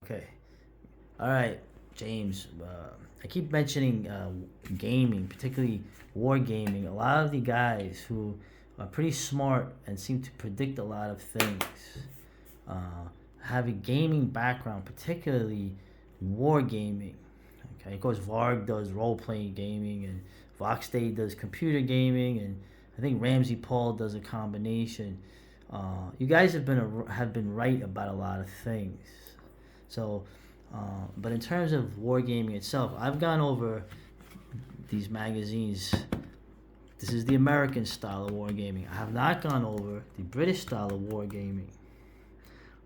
Okay. All right, James. I keep mentioning gaming, particularly wargaming. A lot of the guys who are pretty smart and seem to predict a lot of things uh, have a gaming background, particularly wargaming. Okay, of course, Varg does role playing gaming, and Voxday does computer gaming, and I think Ramsey Paul does a combination. You guys have been right about a lot of things. So, but in terms of wargaming itself, I've gone over these magazines. This is the American style of wargaming. I have not gone over the British style of wargaming.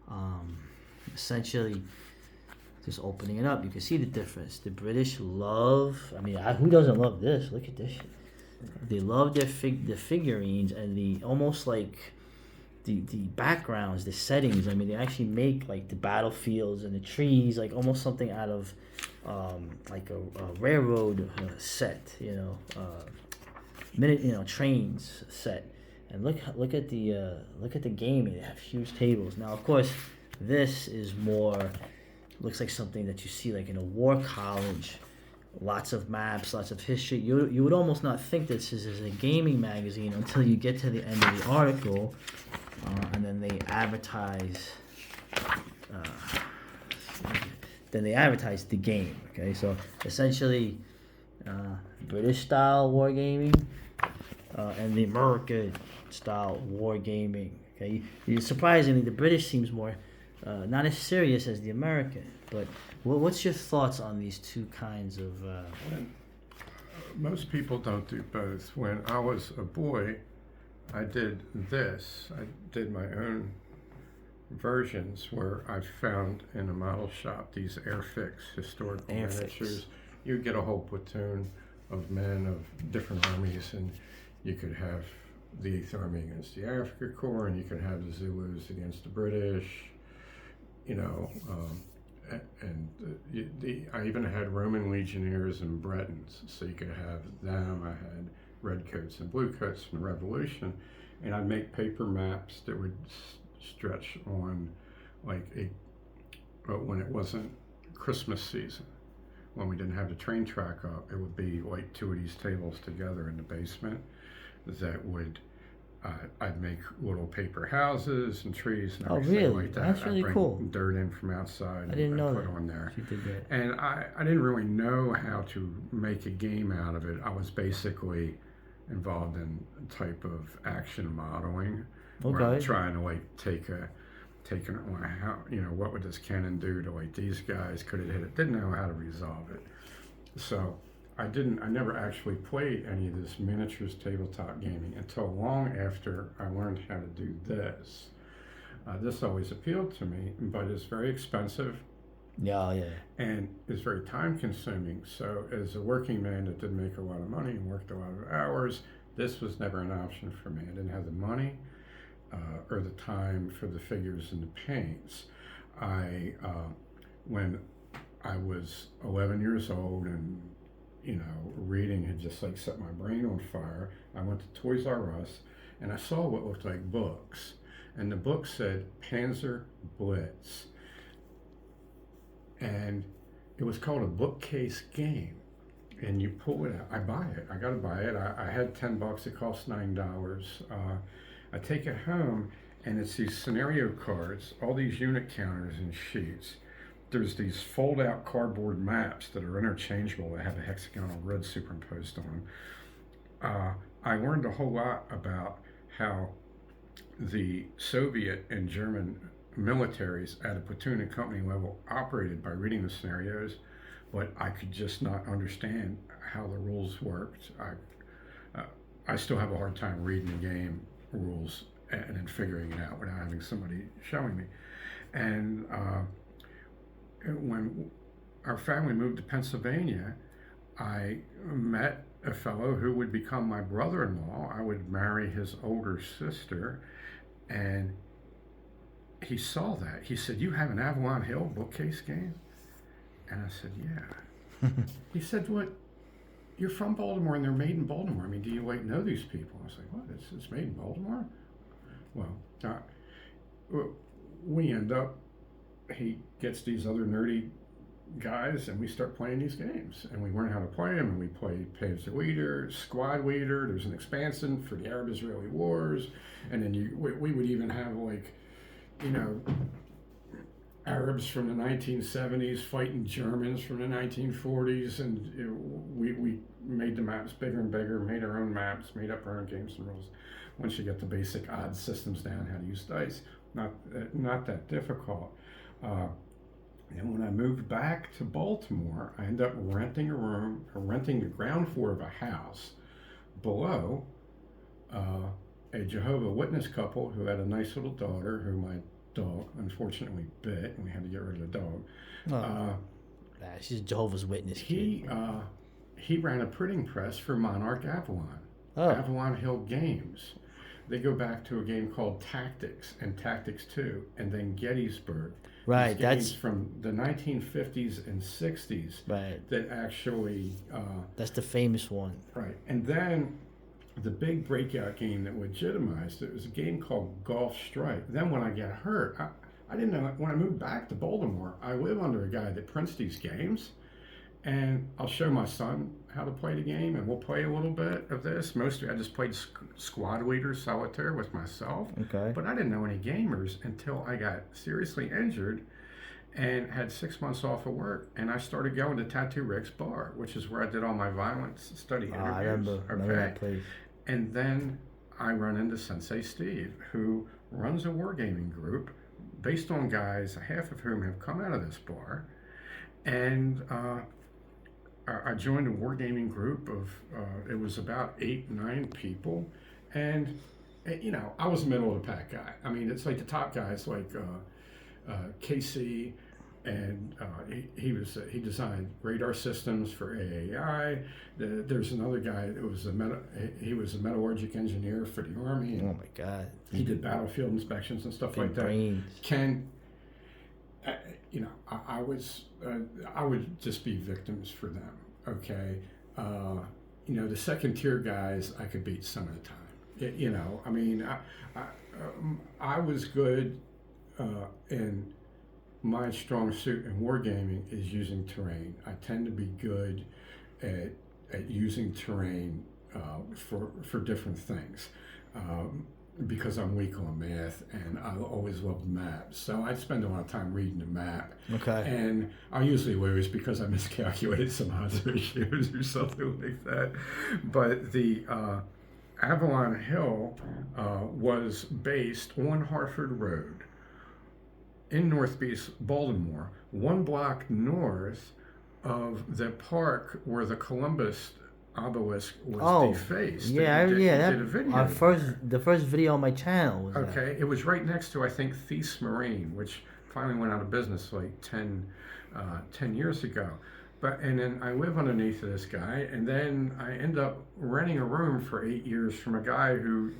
Um, Essentially, just opening it up, you can see the difference. The British love. I mean, who doesn't love this? Look at this shit. They love the figurines and the almost like the backgrounds, the settings. I mean, they actually make like the battlefields and the trees, like almost something out of like a railroad set, trains set. And look at the gaming. They have huge tables. Now, of course, this is more looks like something that you see like in a war college. Lots of maps, lots of history. You would almost not think this is a gaming magazine until you get to the end of the article, and then they advertise. Then they advertise the game. Okay, so essentially, British style wargaming and the American style wargaming. Okay, surprisingly, the British seems more not as serious as the American. But what's your thoughts on these two kinds of? Most people don't do both. When I was a boy, I did this. I did my own versions where I found in a model shop these Airfix historical miniatures. You get a whole platoon of men of different armies, and you could have the 8th Army against the Afrika Korps, and you could have the Zulus against the British. I even had Roman legionnaires and Bretons, so you could have them. I had redcoats and bluecoats from the Revolution, and I'd make paper maps that would stretch on when it wasn't Christmas season, when we didn't have the train track up, it would be like two of these tables together in the basement that would I'd make little paper houses and trees and everything like that. That's really I'd bring cool. Dirt in from outside. I didn't know put that. on there. You did that. And I didn't really know how to make a game out of it. I was basically involved in a type of action modeling. Okay. Where I'm trying to take what would this cannon do to these guys? Could it hit it? Didn't know how to resolve it. So I never actually played any of this miniatures tabletop gaming until long after I learned how to do this. This always appealed to me, but it's very expensive. Yeah. And it's very time consuming. So as a working man that didn't make a lot of money and worked a lot of hours, this was never an option for me. I didn't have the money or the time for the figures and the paints. When I was 11 years old and reading had just set my brain on fire, I went to Toys R Us and I saw what looked like books. And the book said Panzer Blitz. And it was called a bookcase game. And you pull it out. I buy it. I got to buy it. I had $10. It cost $9. I take it home and it's these scenario cards, all these unit counters and sheets. There's these fold-out cardboard maps that are interchangeable that have a hexagonal grid superimposed on them. I learned a whole lot about how the Soviet and German militaries at a platoon and company level operated by reading the scenarios, but I could just not understand how the rules worked. I still have a hard time reading the game rules and then figuring it out without having somebody showing me. And when our family moved to Pennsylvania, I met a fellow who would become my brother-in-law. I would marry his older sister, and he saw that. He said, "You have an Avalon Hill bookcase game?" And I said, "Yeah." He said, "What? You're from Baltimore and they're made in Baltimore. I mean, do you know these people?" I was like, "What? It's made in Baltimore?" Well, we end up he gets these other nerdy guys, and we start playing these games, and we learn how to play them, and we play Panzer Leader, Squad Leader. There's an expansion for the Arab-Israeli wars, and then we would even have, like, you know, Arabs from the 1970s fighting Germans from the 1940s, and we made the maps bigger and bigger, made our own maps, made up our own games and rules. Once you get the basic odds systems down, how to use dice, not that difficult. And when I moved back to Baltimore, I ended up renting a room, or renting the ground floor of a house below a Jehovah's Witness couple who had a nice little daughter who my dog unfortunately bit, and we had to get rid of the dog. She's a Jehovah's Witness He ran a printing press for Monarch Avalon, Avalon Hill Games. They go back to a game called Tactics and Tactics 2, and then Gettysburg. Right, that's from the 1950s and 60s. Right. That actually. That's the famous one. Right, and then the big breakout game that legitimized it was a game called Golf Strike. Then when I got hurt, I didn't know. When I moved back to Baltimore, I live under a guy that prints these games, and I'll show my son how to play the game, and we'll play a little bit of this. Mostly I just played Squad Leader Solitaire with myself. Okay. But I didn't know any gamers until I got seriously injured and had 6 months off of work, and I started going to Tattoo Rick's bar, which is where I did all my violence study interviews. I remember that place. And then I run into Sensei Steve, who runs a wargaming group based on guys, half of whom have come out of this bar, and I joined a wargaming group of, it was about 8, 9 people, and you know, I was a middle of the pack guy. I mean, it's like the top guys like KC, and he designed radar systems for AAI. There's another guy that was he was a metallurgic engineer for the Army. Oh my God! He did battlefield inspections and stuff like that. Brains. You know, I would just be victims for them. Okay, you know, the second tier guys I could beat some of the time. You know, I mean, I was good, and my strong suit in wargaming is using terrain. I tend to be good at using terrain for different things. Because I'm weak on math, and I always loved maps. So I spend a lot of time reading the map. Okay. And I usually lose because I miscalculated some odds ratios or something like that. But the Avalon Hill was based on Hartford Road in Northeast Baltimore, 1 block north of the park where the Columbus obelisk was defaced. The first video on my channel was okay. It was right next to, I think, Thies Marine, which finally went out of business like 10 years ago. And then I live underneath of this guy, and then I end up renting a room for 8 years from a guy who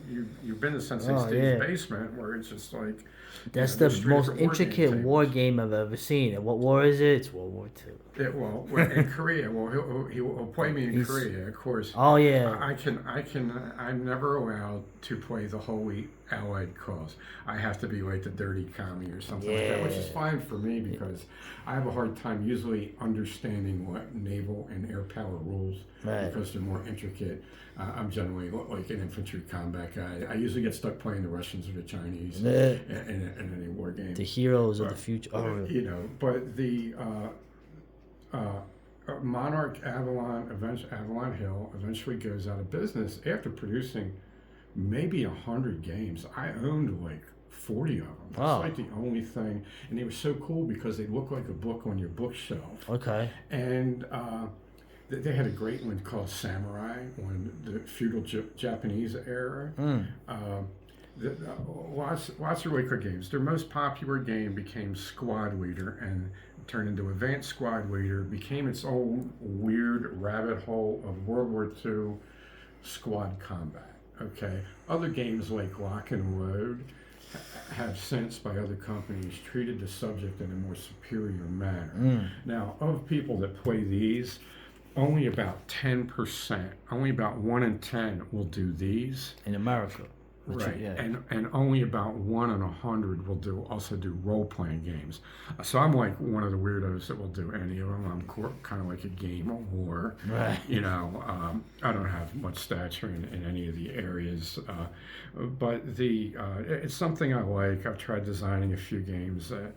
you've been to Sensei Steve's basement, where it's just like that's the most intricate war game I've ever seen. And what war is it? It's World War II. In Korea. Well, he'll play me in Korea, of course. Oh yeah. I'm never allowed to play the Holy Allied cause. I have to be like the dirty commie or something like that, which is fine for me because I have a hard time usually understanding what naval and air power rules because they're more intricate. I'm generally like an infantry combat guy. I usually get stuck playing the Russians or the Chinese in any war game. The heroes of the future. You know, but the Monarch Avalon Hill eventually goes out of business after producing maybe 100 games. I owned like 40 of them. It's like the only thing, and they were so cool because they look like a book on your bookshelf. Okay. And they had a great one called Samurai on the feudal Japanese era. Lots of really good games. Their most popular game became Squad Leader and turned into Advanced Squad Leader, became its own weird rabbit hole of World War II squad combat. Okay. Other games like Lock and Load have since, by other companies, treated the subject in a more superior manner. Now, of people that play these, only about 10%, only about 1 in 10 will do these. In America. Right, Yeah. and only about 1 in 100 will also do role playing games. So I'm like one of the weirdos that will do any of them. I'm kind of like a game whore. Right. I don't have much stature in any of the areas, but it's something I like. I've tried designing a few games that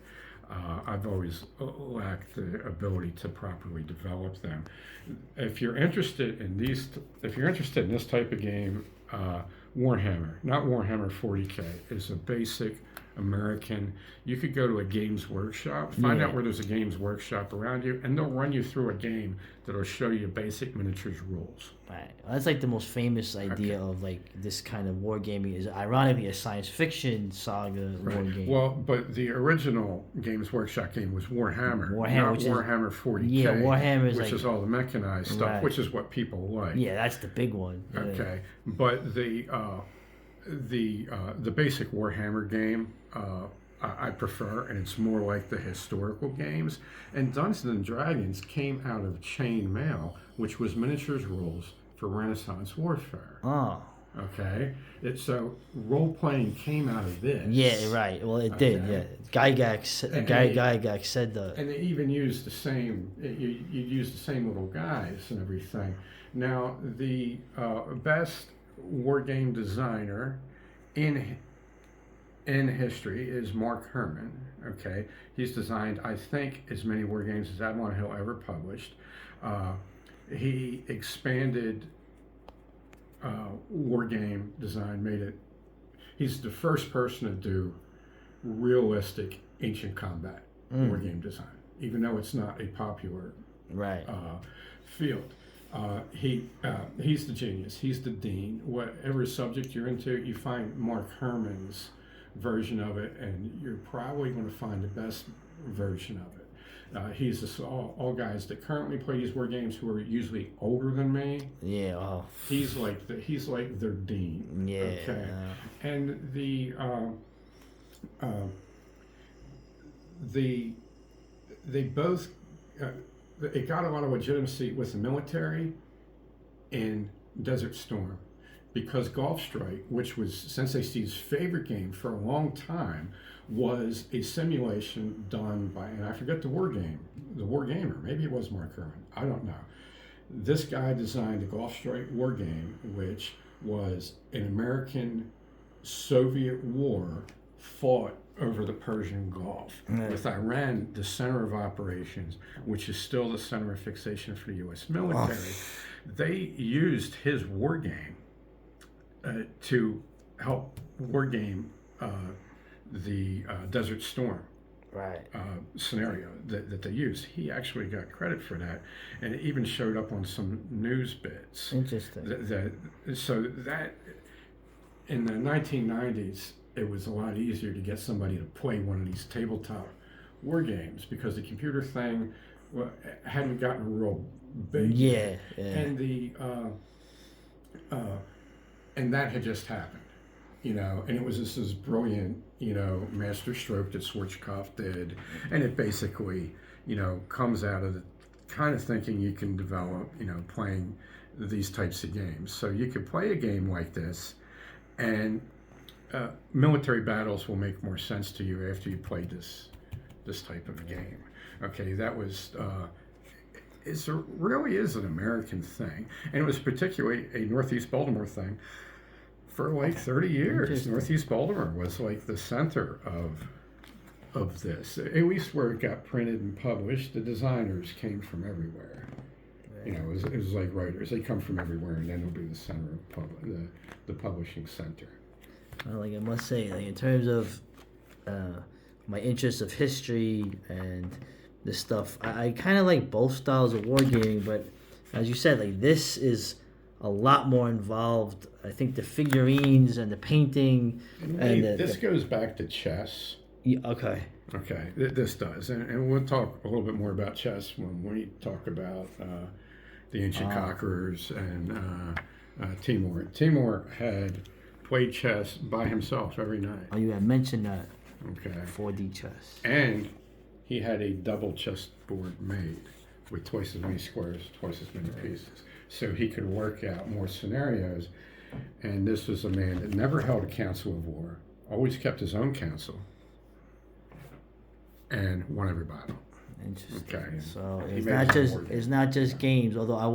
I've always lacked the ability to properly develop them. If you're interested in this type of game, Warhammer, not Warhammer 40K, is a basic American. You could go to a Games Workshop, find out where there's a Games Workshop around you, and they'll run you through a game that'll show you basic miniatures rules. Right. Well, that's like the most famous idea of like this kind of wargaming is ironically a science fiction saga war game. Well, but the original Games Workshop game was Warhammer, not which Warhammer 40K. Yeah, Warhammer is which is all the mechanized stuff, which is what people like. Yeah, that's the big one. Yeah. Okay, but the basic Warhammer game I prefer, and it's more like the historical games. And Dungeons and Dragons came out of Chain Mail, which was miniatures rules for Renaissance warfare. Oh. Okay, so role playing came out of this. Yeah, right. Well, it did. Yeah, Gygax said that. And they even used the same. You use the same little guys and everything. Now, the best war game designer in history is Mark Herman. Okay, he's designed, I think, as many war games as Avalon Hill ever published. He expanded war game design, made it. He's the first person to do realistic ancient combat war game design, even though it's not a popular field. He's the genius. He's the dean. Whatever subject you're into, you find Mark Herman's version of it, and you're probably going to find the best version of it. He's all guys that currently play these war games who are usually older than me. Yeah. Oh. He's like their dean. Yeah. Okay. And they both it got a lot of legitimacy with the military in Desert Storm, because Gulf Strike, which was Sensei Steve's favorite game for a long time, was a simulation done by, and I forget the wargamer, maybe it was Mark Herman, I don't know. This guy designed the Gulf Strike war game, which was an American-Soviet war fought over the Persian Gulf, with Iran the center of operations, which is still the center of fixation for the U.S. military. They used his war game to help wargame the Desert Storm scenario that they used. He actually got credit for that, and it even showed up on some news bits. Interesting. So that in the 1990s, it was a lot easier to get somebody to play one of these tabletop war games, because the computer thing hadn't gotten real big. Yeah. And and that had just happened, and it was just this brilliant, master stroke that Schwarzkopf did, and it basically, comes out of the kind of thinking you can develop, playing these types of games. So you could play a game like this, and military battles will make more sense to you after you play this type of game. Okay, that was. It really is an American thing, and it was particularly a Northeast Baltimore thing for like 30 years. Northeast Baltimore was like the center of this, at least where it got printed and published. The designers came from everywhere. It was like writers; they come from everywhere, and then it'll be the center of the publishing center. Well, I must say, in terms of my interest of history and this stuff, I kind of like both styles of wargaming, but as you said, this is a lot more involved. I think the figurines and the painting this goes back to chess. Yeah, okay. Okay, this does, and we'll talk a little bit more about chess when we talk about the ancient conquerors and Timur. Timur had played chess by himself every night. Oh, you had mentioned that. Okay. 4D chess. And he had a double chessboard made with twice as many squares, twice as many pieces, so he could work out more scenarios. And this was a man that never held a council of war, always kept his own council, and won every battle. Interesting. Okay. So He it's made not his just war game. it's not just games. Although I